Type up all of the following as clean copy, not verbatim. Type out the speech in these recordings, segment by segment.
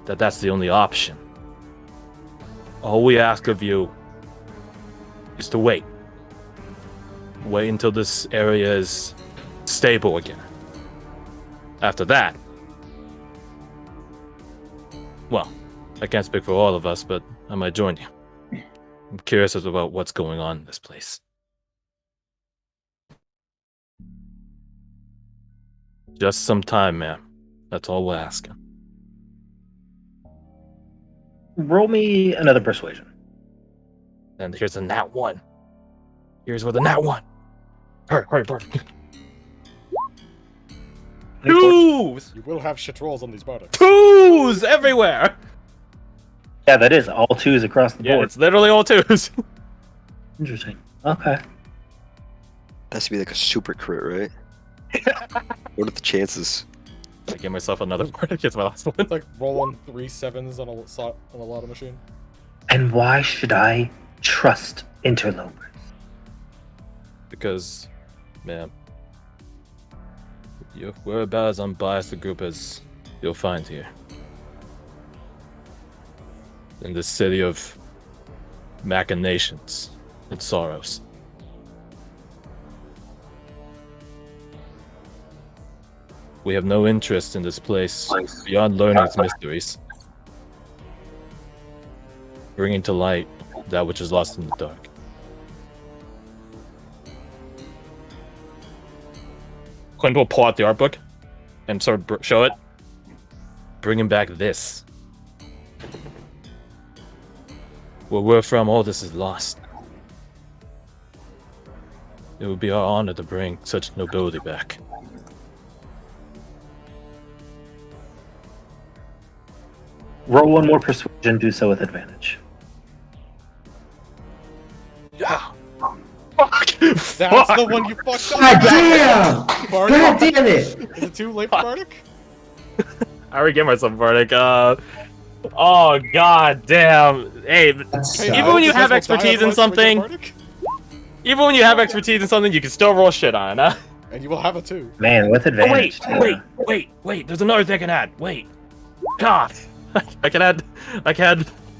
that that's the only option. All we ask of you is to wait. Wait until this area is stable again. After that, well, I can't speak for all of us, but I might join you. I'm curious about what's going on in this place. Just some time, man. That's all we're asking. Roll me another persuasion. And here's a nat 1. Here's with a nat 1. Hurry. 2s! You will have shit rolls on these bardicks. 2s everywhere! Yeah, that is all 2s across the Yeah, board. it's literally all 2s. Interesting. Okay. That has to be like a super crit, right? What are the chances? I give myself another one. It's my last one. It's like rolling 3 7s on a lotto machine. And why should I trust interlopers? Because, man, we're about as unbiased a group as you'll find here. In this city of machinations and sorrows. We have no interest in this place beyond learning its mysteries. Bringing to light that which is lost in the dark. Clint will pull out the art book and sort of show it. Bringing back this. Where we're from, all this is lost. It would be our honor to bring such nobility back. Roll one more persuasion, do so with advantage. Yeah. Fuck! That's the one you fucked up. God damn! Bardic? God damn it! Is it too late for Bardic? I already gave myself Bardic. Oh god damn! Hey, even when you have expertise in something, even when you have expertise in something, you can still roll shit on it, huh? And you will have it too. Man, with Oh, advantage. wait! There's another thing I can add. Wait, God, I can add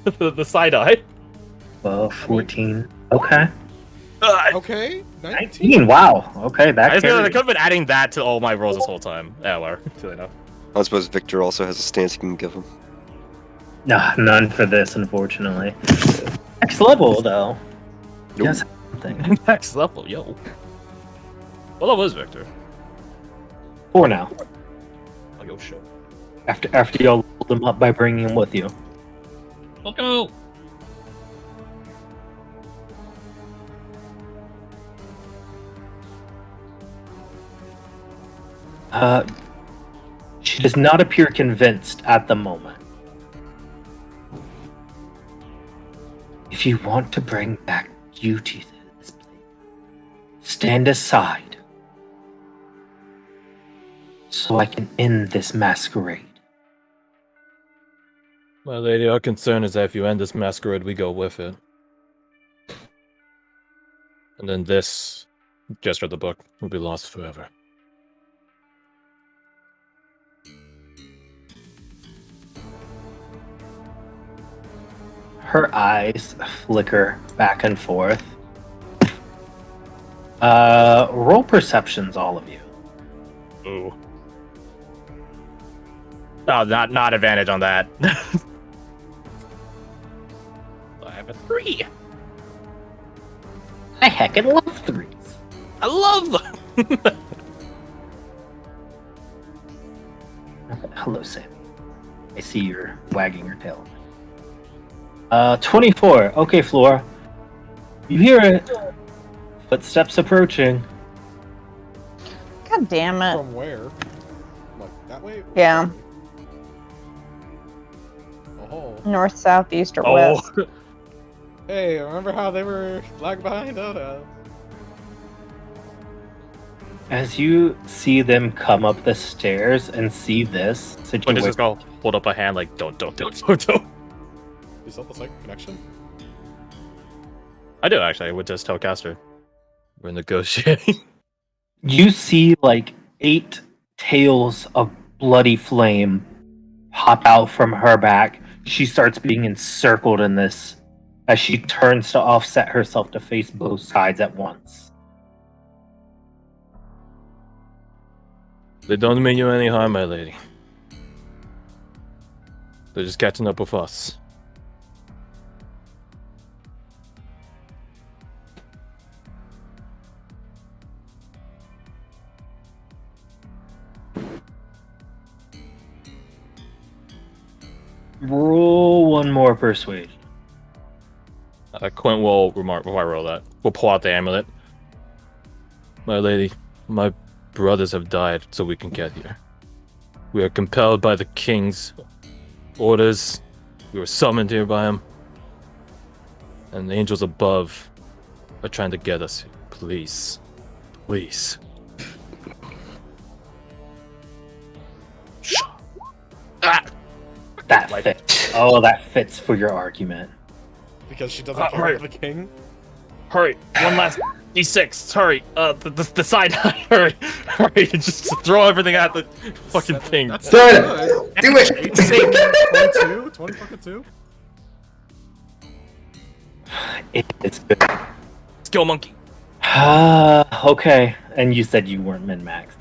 the side eye. 12, 14. Okay. Okay, 19. 19. Wow. Okay, that I could carries. have been adding that to all my rolls this whole time. Yeah, well, too enough. I suppose Victor also has a stance you can give him. Nah, none for this, unfortunately. Next level, though. Nope. Yes, something. Next level, yo. What level is Victor? 4 now. I'll go show. After y'all leveled them up by bringing them with you. Let's go. She does not appear convinced at the moment. If you want to bring back beauty to this place, stand aside so I can end this masquerade. My lady, our concern is that if you end this masquerade, we go with it. And then this, gesture of the book, will be lost forever. Her eyes flicker back and forth. Roll perceptions, all of you. Ooh. Oh, not advantage on that. I have a 3. I heckin' love 3s. I love them. Hello, Sammy. I see you're wagging your tail. 24. Okay, Flora. You hear it. Footsteps approaching. God damn it. From where? Like, that way? Yeah. Oh. North, south, east, or Oh, west. Hey, remember how they were lag behind? Oh, no. As you see them come up the stairs and see this when does situation, this girl hold up a hand like, don't. Is that the psychic connection? I do, actually. I would just tell Caster. We're negotiating. you see like 8 tails of bloody flame pop out from her back. She starts being encircled in this as she turns to offset herself to face both sides at once. They don't mean you any harm, my lady. They're just catching up with us. Roll one more persuasion. Quint will remark before I roll that. We'll pull out the amulet. My lady, my brothers have died so we can get here. We are compelled by the king's orders. We were summoned here by him. And the angels above are trying to get us here. Please. Please. Shut up. Ah! That fits. Oh, that fits for your argument. Because she doesn't care about the king. Hurry! One last D6. Hurry! The side. Hurry! Hurry! Just throw everything at the fucking thing. That's Do it! good. Do it! 22? 20 fucking 2? It's good. Skill monkey. Okay. And you said you weren't min-maxed.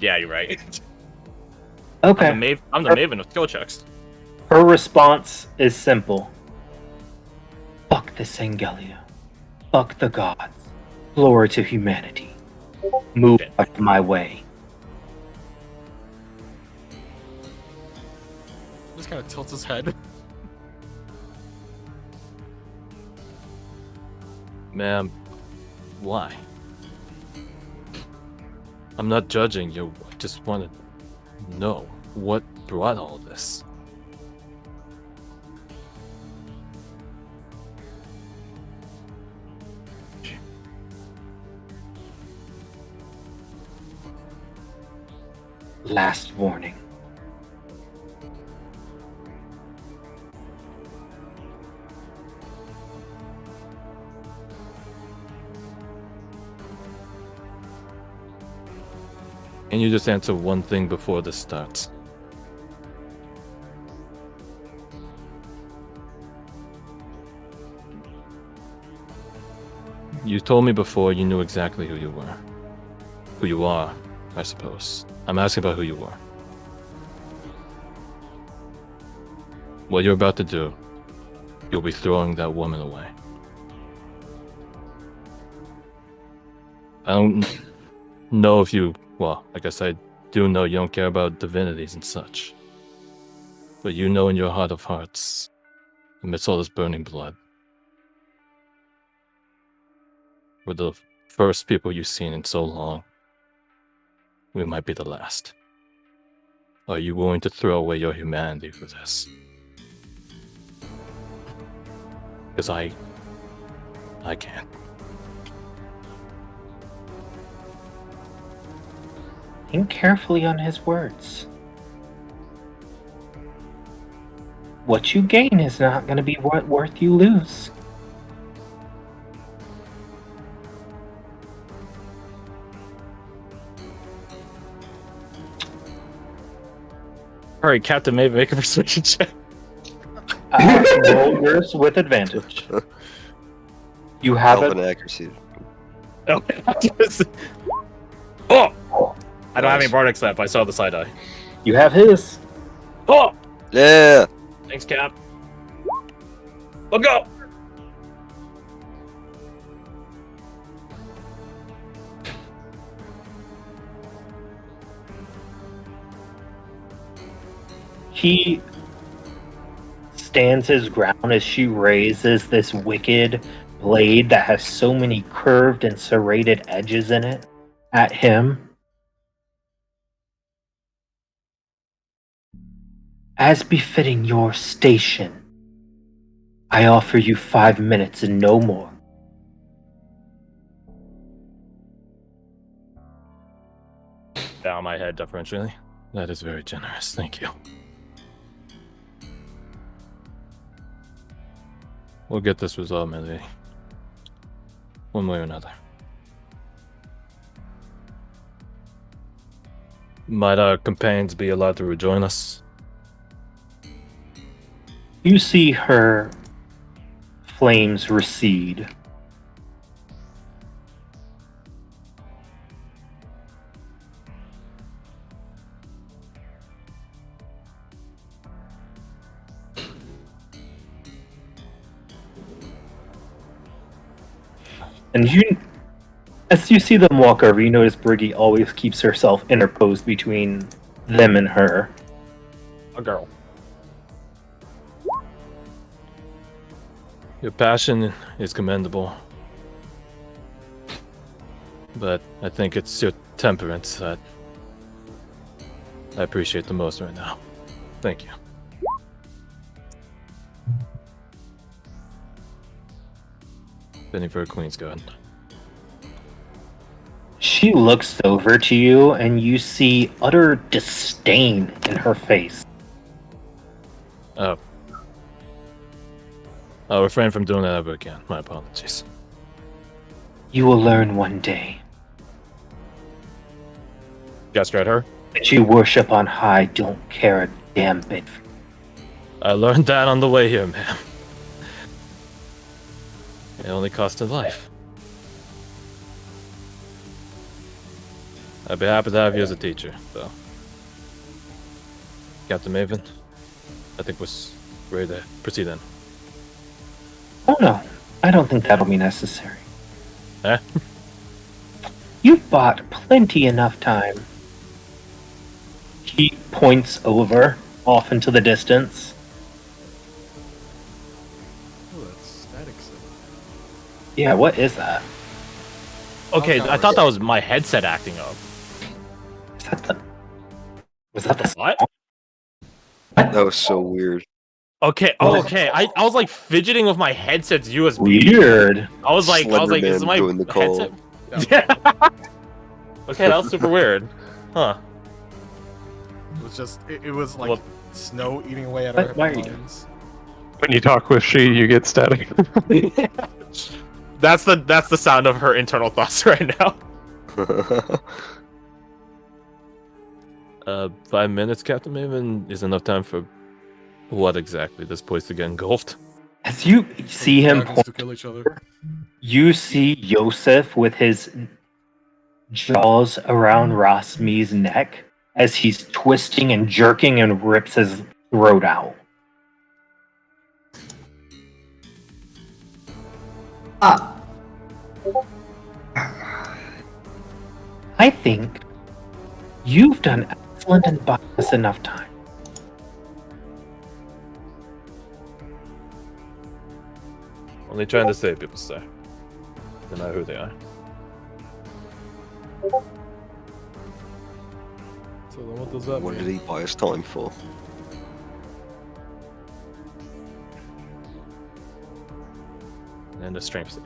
Yeah, you're right. Okay. I'm the Maven of skill checks. Her response is simple. Fuck this Angelia. Fuck the gods. Glory to humanity. Move out of my way. Just kind of tilts his head. Ma'am, why? I'm not judging you. I just want to know what brought all this. Last warning. Can you just answer one thing before this starts? You told me before you knew exactly who you were. Who you are, I suppose. I'm asking about who you are. What you're about to do, you'll be throwing that woman away. I don't know if you... Well, I guess I do know you don't care about divinities and such. But you know in your heart of hearts, amidst all this burning blood, we're the first people you've seen in so long. We might be the last. Are you willing to throw away your humanity for this? Because I can't. Think carefully on his words. What you gain is not going to be what worth you lose. Alright, Captain Maven, make a persuasion check. Roll yours with advantage. You have Help and it. accuracy. Oh! I don't have any bardic left. I saw the side eye. You have his. Oh! Yeah! Thanks, Cap. Let's go! He stands his ground as she raises this wicked blade that has so many curved and serrated edges in it at him. As befitting your station, I offer you 5 minutes and no more. Bow my head deferentially. That is very generous. Thank you. We'll get this resolved, my lady. One way or another. Might our companions be allowed to rejoin us? You see her flames recede. And as you see them walk over, you notice Briggy always keeps herself interposed between them and her. A girl. Your passion is commendable. But I think it's your temperament that I appreciate the most right now. Thank you. Penny for a Queen's Guard. She looks over to you, and you see utter disdain in her face. Oh. I'll refrain from doing that ever again. My apologies. You will learn one day Castrate her? that you worship on high don't care a damn bit. I learned that on the way here, ma'am. It only cost a life. I'd be happy to have you as a teacher, though. Captain Maiven, I think we're ready to proceed then. Oh no, I don't think that'll be necessary. Eh? You've bought plenty enough time. He points over, off into the distance. Oh, that's static signal. Yeah, what is that? Okay, Okay, I thought that was my headset acting up. Is that the... Was that the... What? That was so weird. Okay, okay. I was like fidgeting with my headset's USB. Weird. I was like, is Slenderman my doing the call. headset? Yeah, Okay, that was super weird. Huh. it was just it was like Well- snow eating away at Why- our why are you minds. When you talk with she, you get static. That's the sound of her internal thoughts right now. 5 minutes, Captain Maven, is enough time for what exactly? This place to get engulfed? As you see him Dragons point, to kill each other. you see Yosef with his jaws around Rasmi's neck as he's twisting and jerking and rips his throat out. I think you've done excellent and bought us enough time. Only trying to save people, sir. No matter who they are. So then what does that What mean? did he buy us time for? And a strength save.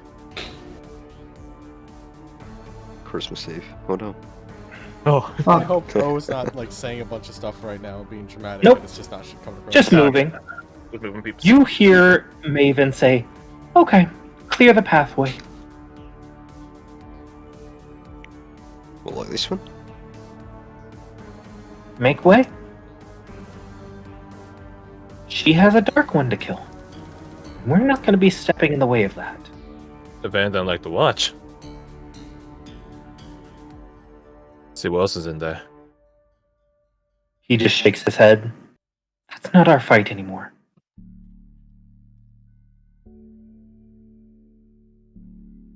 Christmas Eve. Oh no. Oh, I hope O's not like saying a bunch of stuff right now, being dramatic. Nope. And it's just not shit coming across. Just moving. with moving people. You hear Maven say, "Okay, clear the pathway." What, like this one? Make way. She has a dark one to kill. We're not going to be stepping in the way of that. The band I'd like to watch. See what else is in there. He just shakes his head. That's not our fight anymore.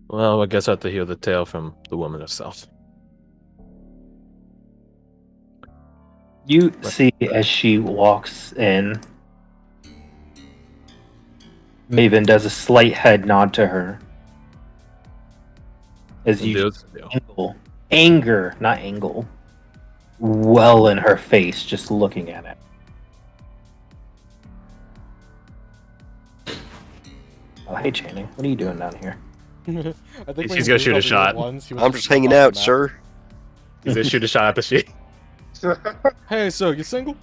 Well, I guess I have to hear the tale from the woman herself. You see as she walks in, Maven does a slight head nod to her. As you anger, not angle, well in her face just looking at it. Oh, hey Channing, what are you doing down here? I think He's gonna shoot a shot. I'm just hanging out, sir. He's gonna shoot a shot at the sheet. Hey, so you single?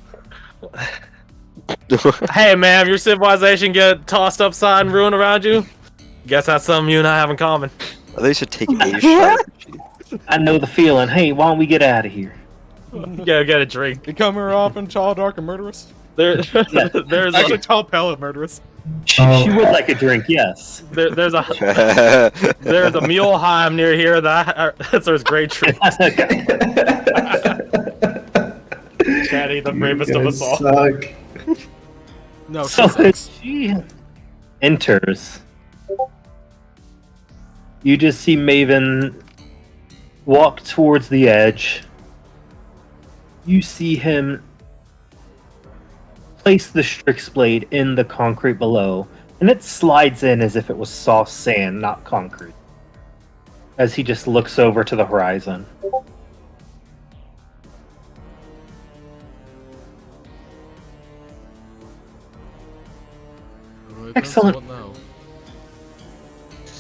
Hey, man, your civilization get tossed upside and ruined around you? Guess that's something you and I have in common. I think should take a shot. I know the feeling. Hey, why don't we get out of here? You gotta get a drink. You come here often, tall, dark, and murderous? There's Actually, tall pale murderous. She would like a drink, yes. there's a Muleheim near here that serves great treats. Chatty, the bravest of us all. Suck. No, So she sucks. she enters. You just see Maven walk towards the edge. You see him place the Strix blade in the concrete below, and it slides in as if it was soft sand, not concrete. As he just looks over to the horizon. Alright, Excellent. What now?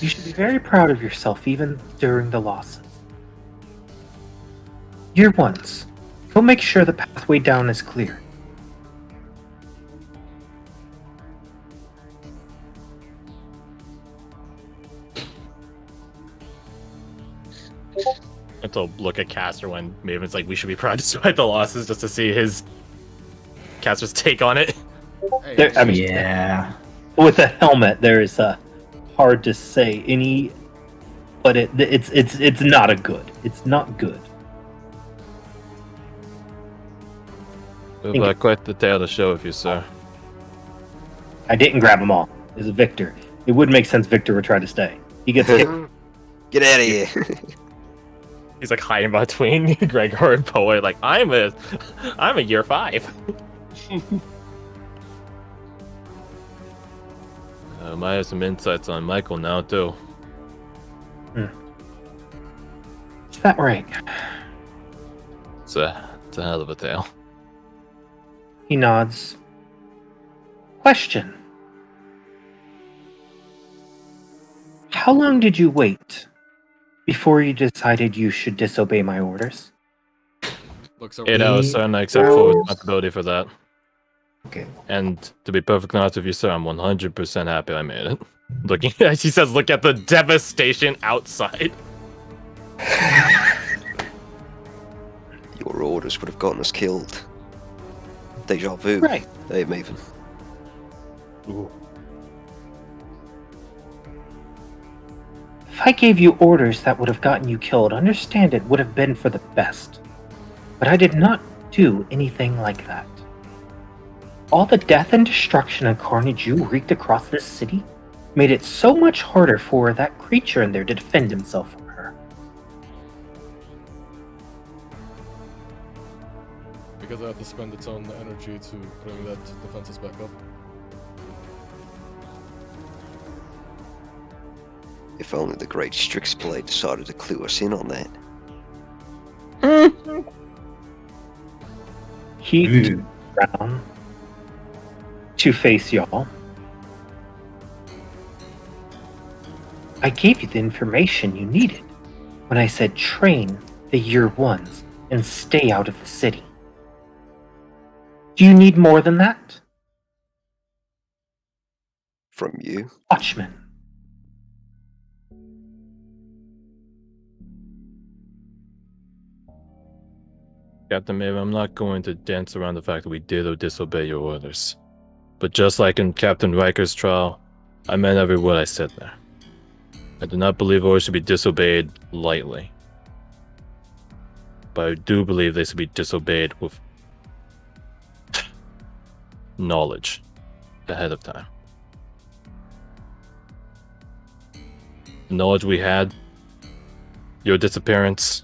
You should be very proud of yourself, even during the losses. Year ones, go make sure the pathway down is clear. And to look at Caster when Maven's like, we should be proud despite the losses, just to see his Caster's take on it. Hey, There- I mean, Yeah. with a helmet, there is a hard to say any, but it's not a good. It's not good. We've quite the tale to show with you, sir. I didn't grab them all. It's Victor. It would make sense Victor would try to stay. He gets kicked. Get out of here. He's like hiding between Gregor and Poe, like, I'm a year 5. I have some insights on Michael now too. Is that right? It's a hell of a tale. He nods. Question. How long did you wait before you decided you should disobey my orders? looks over. 8 hours, sir, and I accept full responsibility for that. Okay. And to be perfectly honest with you, sir, I'm 100% happy I made it. Looking, as he says, look at the devastation outside. Your orders would have gotten us killed. Deja vu. Right. Hey, Maven. If I gave you orders that would have gotten you killed, understand it would have been for the best. But I did not do anything like that. All the death and destruction and carnage you wreaked across this city made it so much harder for that creature in there to defend himself from her. Because I had to spend its own energy to bring that defenses back up. If only the great Strixblade decided to clue us in on that. He Ooh. turned around to face y'all. I gave you the information you needed when I said train the year ones and stay out of the city. Do you need more than that? From you? Watchmen. Captain Maven, I'm not going to dance around the fact that we did or disobey your orders. But just like in Captain Rykers' trial, I meant every word I said there. I do not believe orders should be disobeyed lightly. But I do believe they should be disobeyed with knowledge ahead of time. The knowledge we had, your disappearance,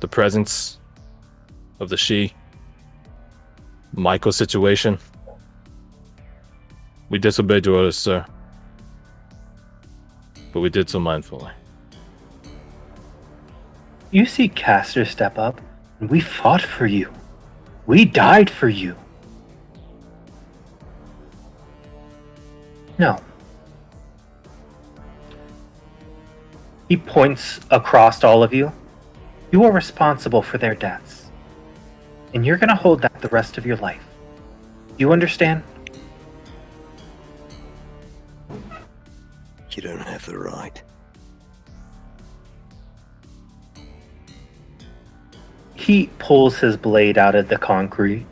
the presence of the she, Michael's situation. We disobeyed your orders, sir. But we did so mindfully. You see Caster step up, and we fought for you. We died for you. No. He points across all of you. You are responsible for their deaths. And you're gonna hold that the rest of your life. You understand? You don't have the right. He pulls his blade out of the concrete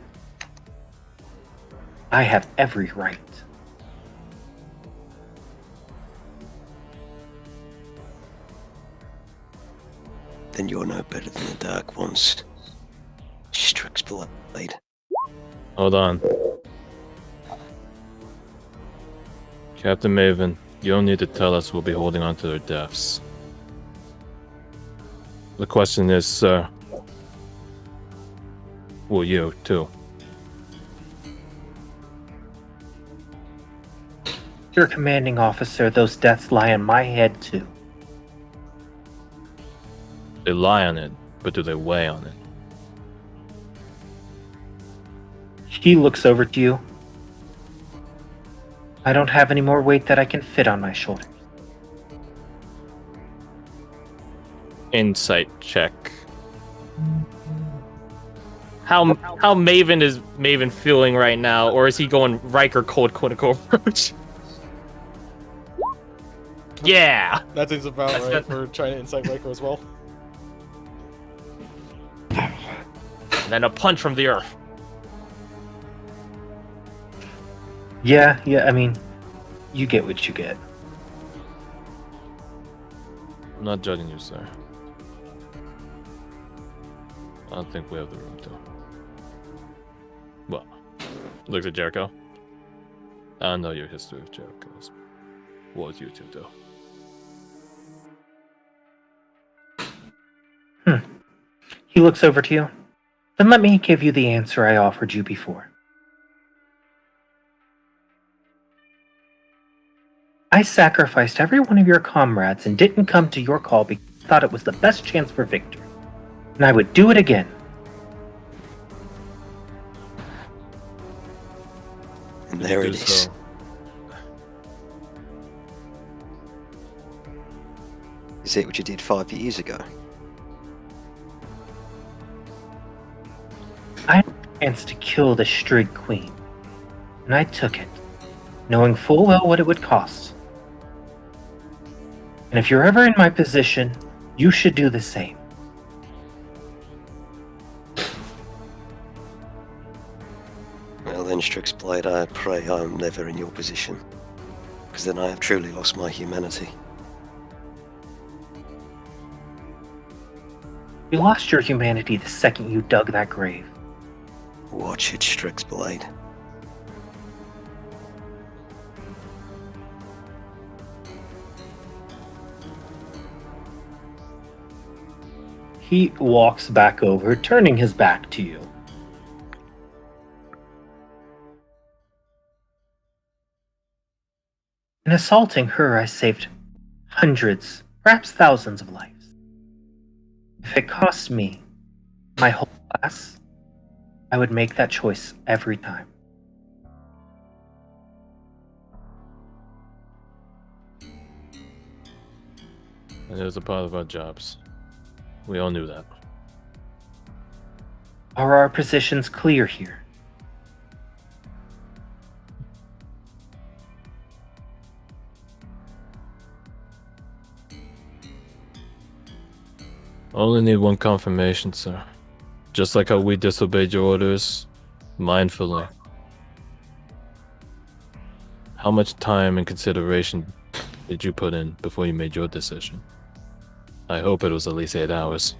I have every right. Then you're no better than the Dark Ones. Strix Blade. Hold on. Captain Maven, you don't need to tell us we'll be holding on to their deaths. The question is, sir, will you, too? Your commanding officer, those deaths lie on my head too. They lie on it, but do they weigh on it? He looks over to you. I don't have any more weight that I can fit on my shoulders. Insight check. How Maven is Maven feeling right now, or is he going Riker cold clinical approach? Yeah. That seems about That's right good. for trying to insight Riker as well. And then a punch from the earth. Yeah, I mean, you get what you get. I'm not judging you, sir. I don't think we have the room to. Well, looks at Jericho. I don't know your history of Jericho's. What would you two do? He looks over to you. Then let me give you the answer I offered you before. I sacrificed every one of your comrades and didn't come to your call because I thought it was the best chance for victory. And I would do it again. And there it Do is. so. Is it what you did 5 years ago? I had a chance to kill the Strig Queen. And I took it, knowing full well what it would cost. And if you're ever in my position, you should do the same. Well then, Strix Blade, I pray I am never in your position. Because then I have truly lost my humanity. You lost your humanity the second you dug that grave. Watch it, Strix Blade. He walks back over, turning his back to you. In assaulting her, I saved hundreds, perhaps thousands of lives. If it cost me my whole class, I would make that choice every time. And it was a part of our jobs. We all knew that. Are our positions clear here? Only need one confirmation, sir. Just like how we disobeyed your orders, mindfully. How much time and consideration did you put in before you made your decision? I hope it was at least 8 hours.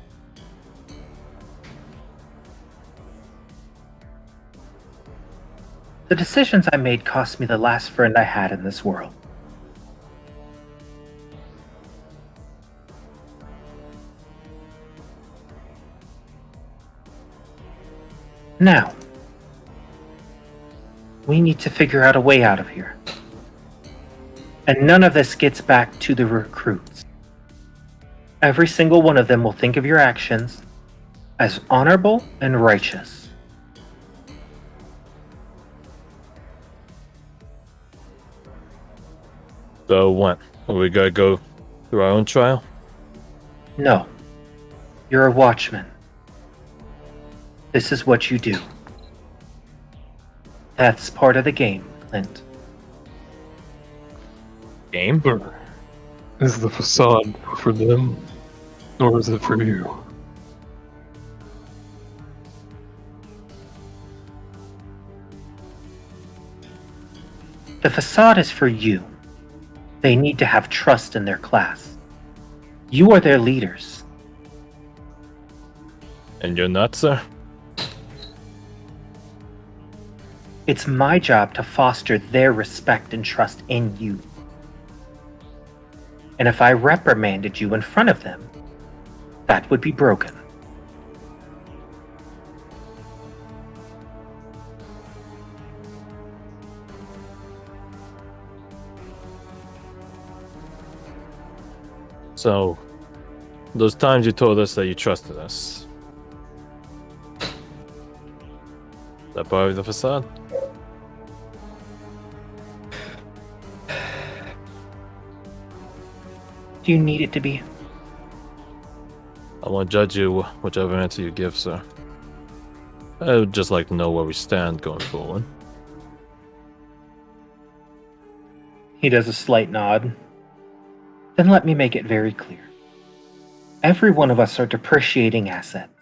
The decisions I made cost me the last friend I had in this world. Now, we need to figure out a way out of here. And none of this gets back to the recruits. Every single one of them will think of your actions as honorable and righteous. So what? Are we gonna go through our own trial? No, you're a watchman. This is what you do. That's part of the game, Clint. Game? Or is the facade for them, or is it for you? The facade is for you. They need to have trust in their class. You are their leaders. And you're not, sir? It's my job to foster their respect and trust in you. And if I reprimanded you in front of them, that would be broken. So, those times you told us that you trusted us. That part of the facade? Do you need it to be? I won't judge you whichever answer you give, sir. I would just like to know where we stand going forward. He does a slight nod. Then let me make it very clear. Every one of us are depreciating assets.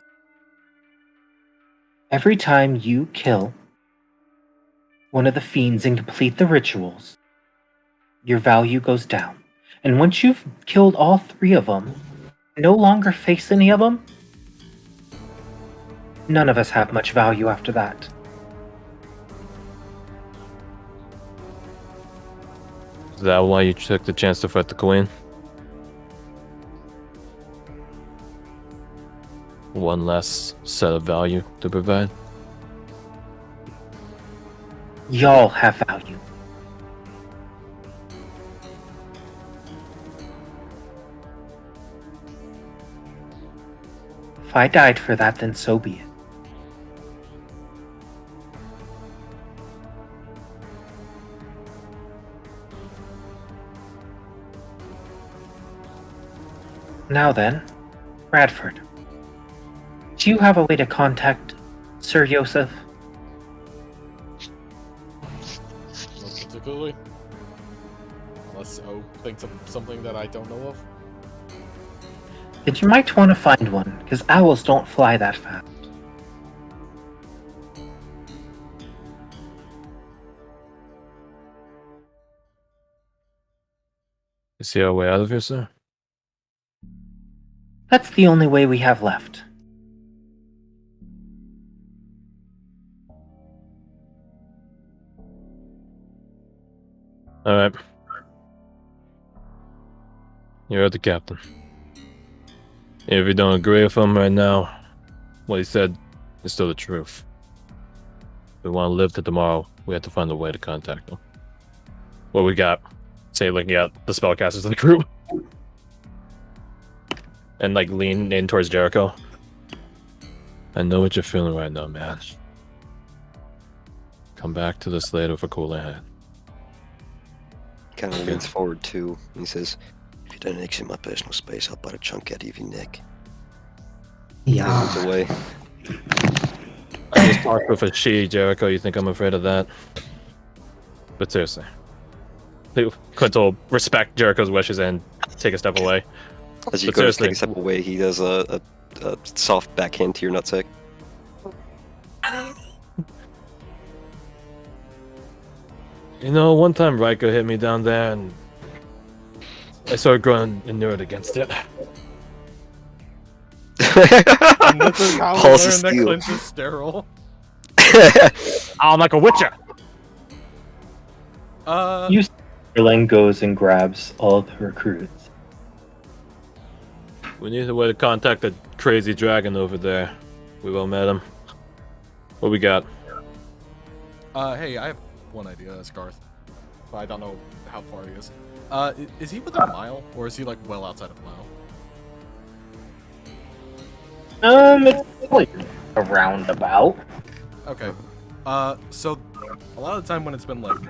Every time you kill one of the fiends and complete the rituals, your value goes down. And once you've killed all 3 of them, no longer face any of them, none of us have much value after that. Is that why you took the chance to fight the Queen? One less set of value to provide? Y'all have value. If I died for that, then so be it. Now then, Bradford, do you have a way to contact Sir Joseph? Not particularly. Unless O thinks of something that I don't know of. Then you might want to find one, because owls don't fly that fast. You see our way out of here, sir? That's the only way we have left. Alright. You're the captain. If you don't agree with him right now, what he said is still the truth. If we want to live to tomorrow, we have to find a way to contact him. What we got? Say, looking at the spellcasters of the group. And, like, lean in towards Jericho. I know what you're feeling right now, man. Come back to this later with a cooler head. Kind of leans forward too. He says, "If you don't exit my personal space, I'll bite a chunk out of your neck." Yeah. Moves away. I just talked with a she, Jericho. You think I'm afraid of that? But seriously. Quint will respect Jericho's wishes and take a step away. As you But go to seriously. take a step away, he does a soft backhand to your nutsack. You know, one time Riker hit me down there and I started growing inured against it. And this is how we Pulse of learn that steel. Clint is sterile. I'm like a witcher! Erling goes and grabs all the recruits. We need a way to contact the crazy dragon over there. We've all met him. What we got? Hey, I have one idea, that's Garth. But I don't know how far he is. Is he within a mile, or is he like well outside of a mile? It's like a roundabout. Okay. So a lot of the time when it's been like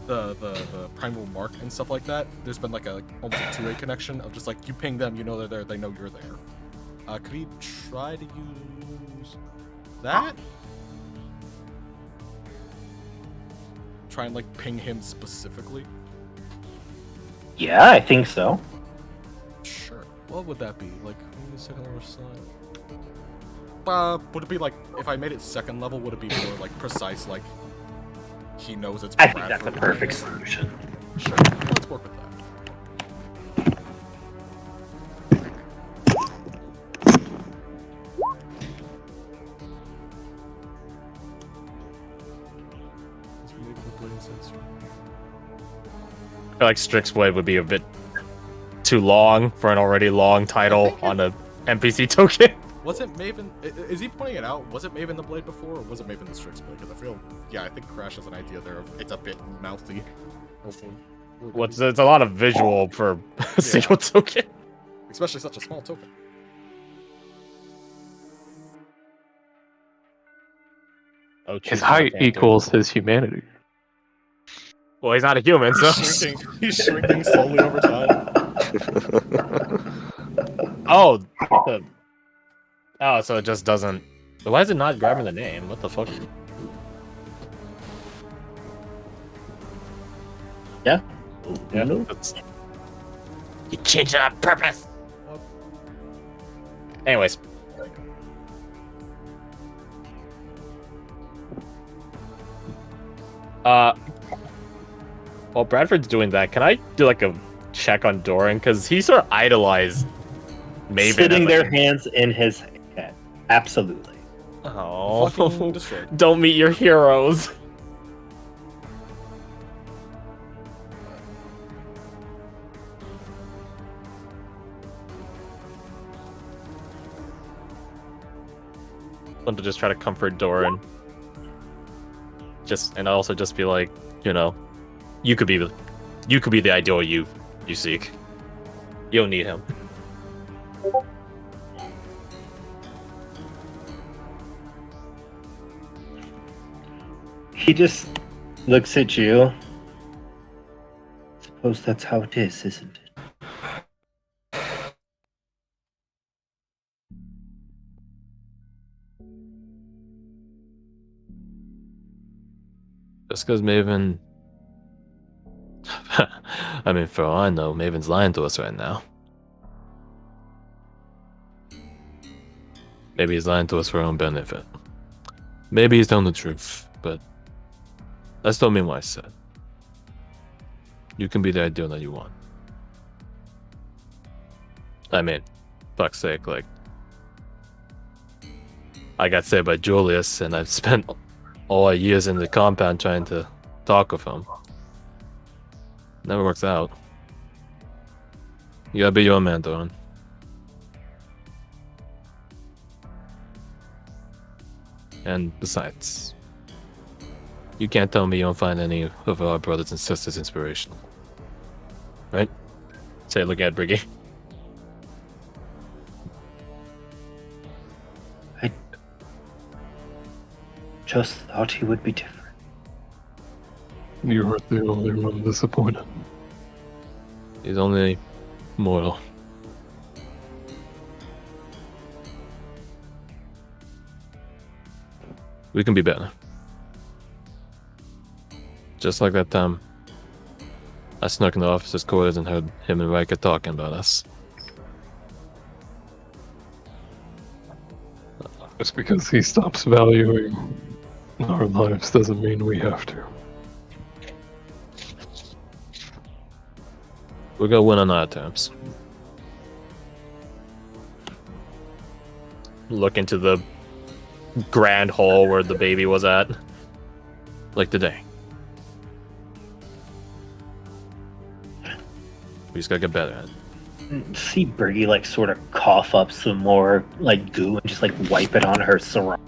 the primal mark and stuff like that, there's been like a almost a two-way connection of just like you ping them, you know they're there, they know you're there. Could he try to use that? Try and like ping him specifically? Yeah, I think so. Sure. What would that be? Like, second level side? Would it be like, if I made it second level, would it be more like precise, like he knows it's. I think that's a Bradford. perfect solution. Sure, let's work with that. I feel like Strix Blade would be a bit too long for an already long title on a NPC token. Was it Maven? Is he pointing it out? Was it Maven the Blade before, or was it Maven the Strix Blade? Because I feel, yeah, I think Crash has an idea there. It's a bit mouthy. It's a lot of visual for a single token. Especially such a small token. Oh, His height equals his humanity. Well, he's not a human, so. He's shrinking slowly over time. Oh, so it just doesn't. Why is it not grabbing the name? What the fuck? Yeah. Yeah, that's... You changed it on purpose. Anyways. While Bradford's doing that, can I do like a check on Doran? Because he sort of idolized Maven. Sitting as, their like, hands in his head. Absolutely. Oh, Fucking destroyed. don't meet your heroes. To just try to comfort Doran. And also just be like, you know, you could be the ideal you seek. You don't need him. He just looks at you. Suppose that's how it is, isn't it? Just because Maven... I mean, for all I know, Maven's lying to us right now. Maybe he's lying to us for our own benefit. Maybe he's telling the truth, but that still mean what I said. You can be the ideal that you want. I mean, fuck's sake, like... I got saved by Julius, and I've spent all our years in the compound trying to talk with him. Never works out. You gotta be your own man, Doran. And besides, you can't tell me you don't find any of our brothers and sisters inspirational. Right? Say, look at Briggy. I just thought he would be different. You weren't the only one disappointed. He's only mortal. We can be better. Just like that time I snuck in the officer's quarters and heard him and Riker talking about us. Just because he stops valuing our lives doesn't mean we have to. We're gonna win on our terms. Look into the grand hall where the baby was at. Like today. We just gotta get better at it. See Bergie like sort of cough up some more like goo and just like wipe it on her sarong.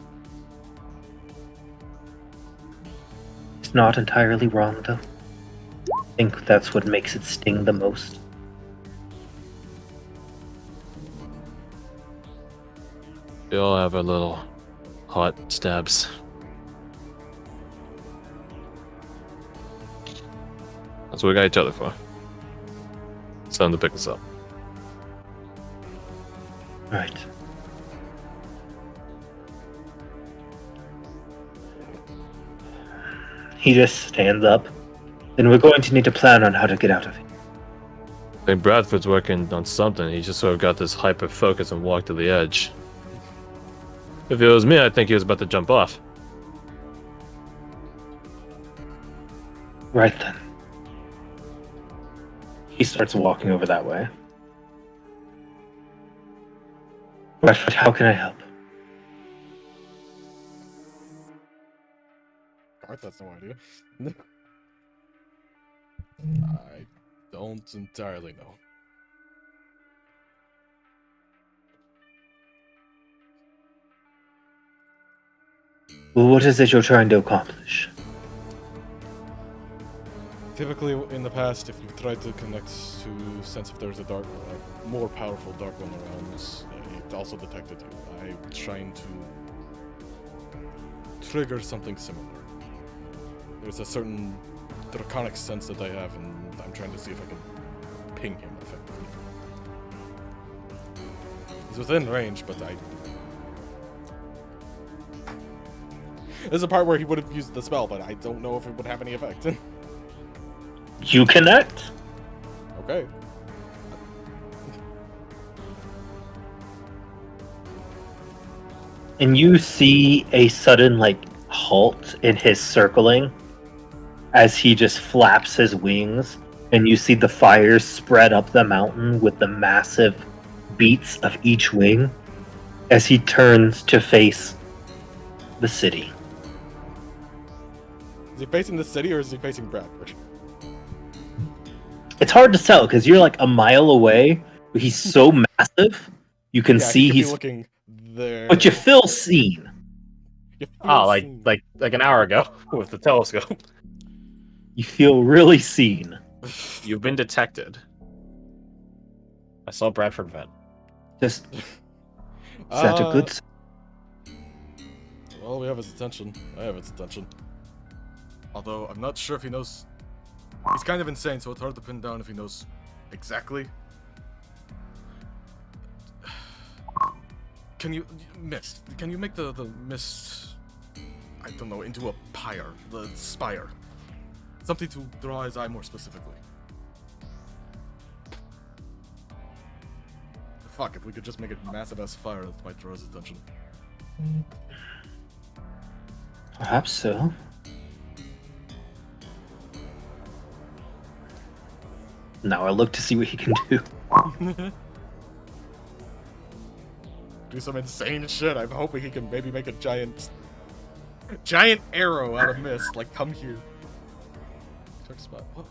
It's not entirely wrong though. I think that's what makes it sting the most. We all have our little hot stabs. That's what we got each other for. It's time to pick us up. Right. He just stands up. Then we're going to need to plan on how to get out of here. I think Bradford's working on something. He just sort of got this hyper focus and walked to the edge. If it was me, I think he was about to jump off. Right then. He starts walking over that way. Bradford, how can I help? Garth has no idea. I don't entirely know. Well, what is it you're trying to accomplish? Typically, in the past, if you've tried to connect to sense if there's a more powerful dark one around, it also detected you. I'm trying to trigger something similar. There's a certain draconic sense that I have, and I'm trying to see if I can ping him effectively. He's within range, but there's a part where he would have used the spell, but I don't know if it would have any effect. You connect? Okay. And you see a sudden, halt in his circling as he just flaps his wings, and you see the fires spread up the mountain with the massive beats of each wing as he turns to face the city. Is he facing the city or is he facing Bradford? It's hard to tell because you're a mile away, but he's so massive you can Yeah, see he could be he's. looking there. But you feel seen. You feel Oh, seen. like an hour ago with the telescope. You feel really seen. You've been detected. I saw Bradford vent. Just is that a good? Well, we have his attention. I have his attention. Although I'm not sure if he knows. He's kind of insane, so it's hard to pin down if he knows exactly. Can you mist? Can you make the mist? I don't know, into a pyre, the spire, something to draw his eye more specifically. Fuck! If we could just make it massive as fire, that might draw his attention. Perhaps so. Now I look to see what he can do. Do some insane shit. I'm hoping he can maybe make a giant arrow out of mist. Like, come here. Check spot. What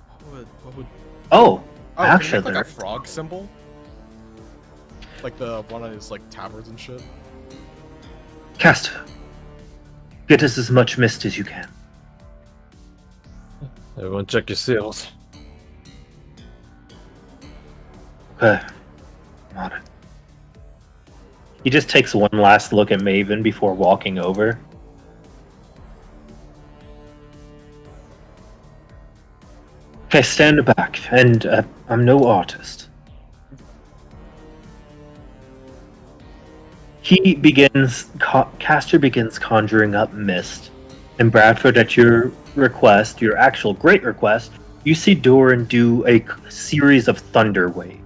would? Oh, Can you actually, make, like a frog symbol? Like the one on his tabards and shit. Caster, get us as much mist as you can. Everyone check your seals. Okay, I'm on it. He just takes one last look at Maiven before walking over. Okay, stand back, and I'm no artist. Caster begins conjuring up mist, and Bradford, at your request, your actual great request, you see Doran do a series of thunder waves.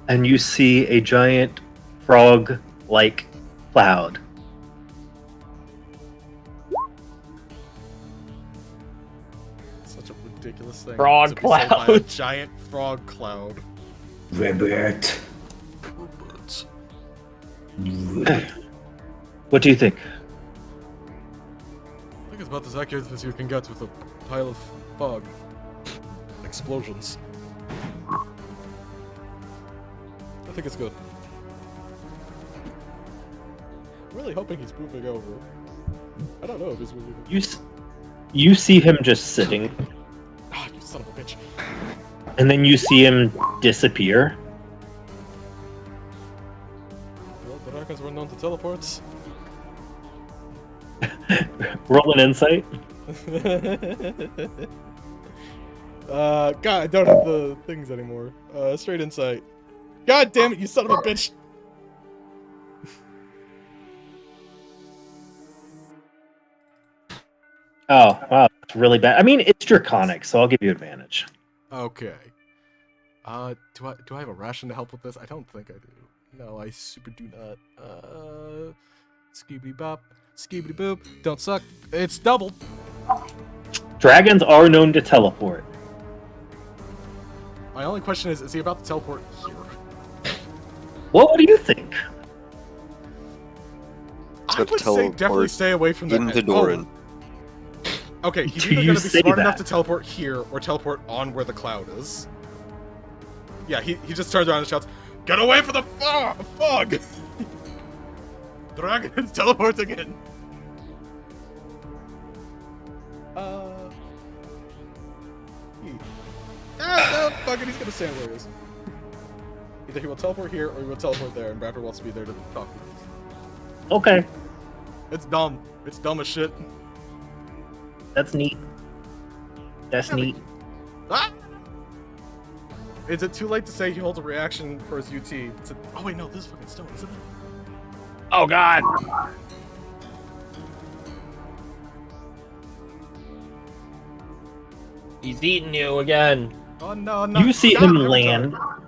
And you see a giant frog-like cloud. Such a ridiculous thing. Frog to be sold by a cloud. giant frog cloud. Robert. Robots. What do you think? I think it's about as accurate as you can get with a pile of fog. Explosions. I think it's good. I'm really hoping he's moving over. I don't know if he's moving over. You see him just sitting, Ah, you son of a bitch. and then you see him disappear. Well, the Rykers were known to teleports. Roll an insight. God, I don't have the things anymore. Straight insight. God damn it, you son of a bitch! Oh, wow, it's really bad. I mean, it's draconic, so I'll give you advantage. Okay. Do I have a ration to help with this? I don't think I do. No, I super do not. Scooby Bop. Skibidi boop. Don't suck. It's doubled. Dragons are known to teleport. My only question is he about to teleport here? What do you think? I Let's would say teleport definitely stay away from the into Doran. Okay, he's Do either you gonna be say smart enough that? to teleport here or teleport on where the cloud is. Yeah, he just turns around and shouts, "Get away from the fog!" Dragons teleporting in. Fuck it, he's gonna stand where he is. Either he will teleport here or he will teleport there, and Bradford wants to be there to talk to us. Okay, It's dumb. It's dumb as shit. that's neat. That's neat. Ah! Is it too late to say he holds a reaction for his UT? Oh wait, no, this is fucking stone, isn't it? Oh God! He's eating you again. Oh no, no. You see God, him every land time.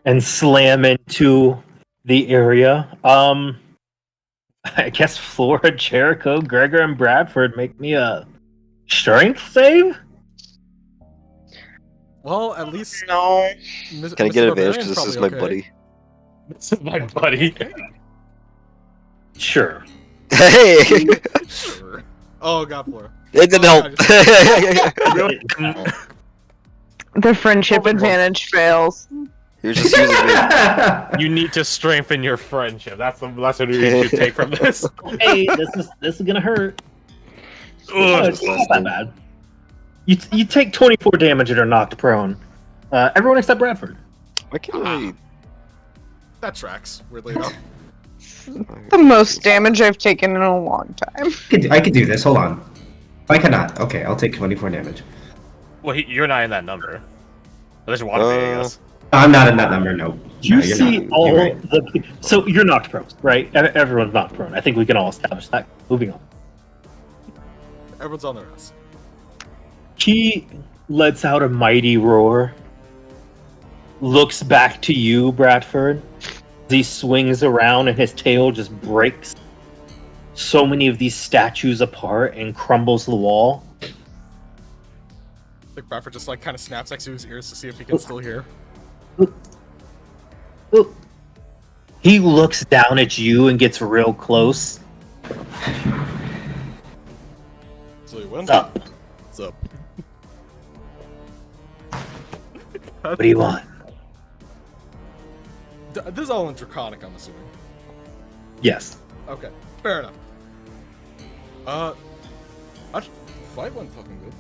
and slam into the area. I guess Flora, Jericho, Gregor, and Bradford make me a strength save. Well, at least No. Can I get Mr. advantage because this Barbarian's is my probably buddy? This is my buddy. okay. Sure. Hey! Sure. Oh god, Flora. It didn't Oh, help. The friendship advantage fails. You're just using me. You need to strengthen your friendship. That's the lesson you need to take from this. Hey, this is gonna hurt. Ugh. It's not that bad. You take 24 damage and are knocked prone. Everyone except Bradford. Why can't I? That tracks, weirdly enough. The most damage I've taken in a long time. I could do this. Hold on. I cannot. Okay, I'll take 24 damage. Well, you're not in that number. Unless you want to be, I guess. I'm not in that number. No. You No, you're see not. all You're right. the. So you're knocked prone, right? Everyone's knocked prone. I think we can all establish that. Moving on. Everyone's on their ass. He lets out a mighty roar. Looks back to you, Bradford. He swings around and his tail just breaks so many of these statues apart and crumbles the wall. I think Bradford just like kind of snaps next to his ears to see if he can still hear. Ooh. He looks down at you and gets real close. So you win. What's up? What's up? What do you want? This is all in Draconic, I'm assuming. Yes. Okay, fair enough. Actually, fight went fucking good.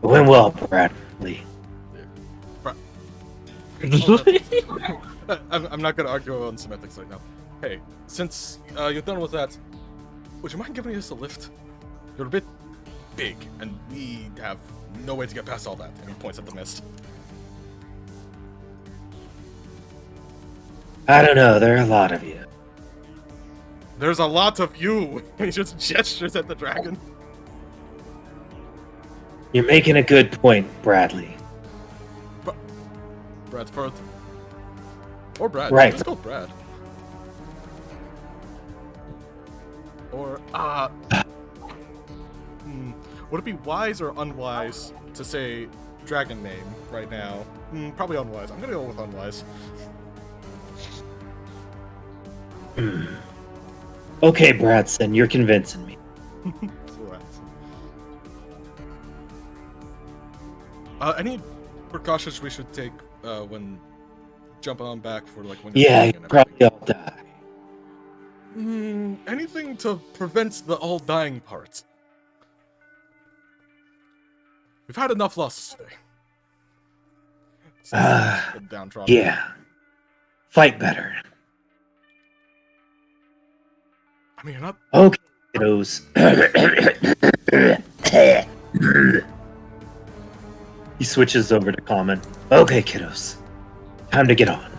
It went well, Bradley. I'm not gonna argue on semantics right now. Hey, since you're done with that, would you mind giving us a lift? You're a bit big, and we have no way to get past all that. And he points at the mist. I don't know. There are a lot of you. There's a lot of you. He just gestures at the dragon. You're making a good point, Bradley. Bradford. Or Brad. Right. Just go Brad. Or, would it be wise or unwise to say dragon name right now? Probably unwise. I'm gonna go with unwise. Okay, Bradson, you're convincing me. Any precautions we should take when jumping on back for like when Yeah, you're you probably all die. anything to prevent the all dying part. We've had enough losses today. Downtrodden. Yeah. Fight better. I mean, you're not. Okay, kiddos. He switches over to common. Okay, kiddos. Time to get on.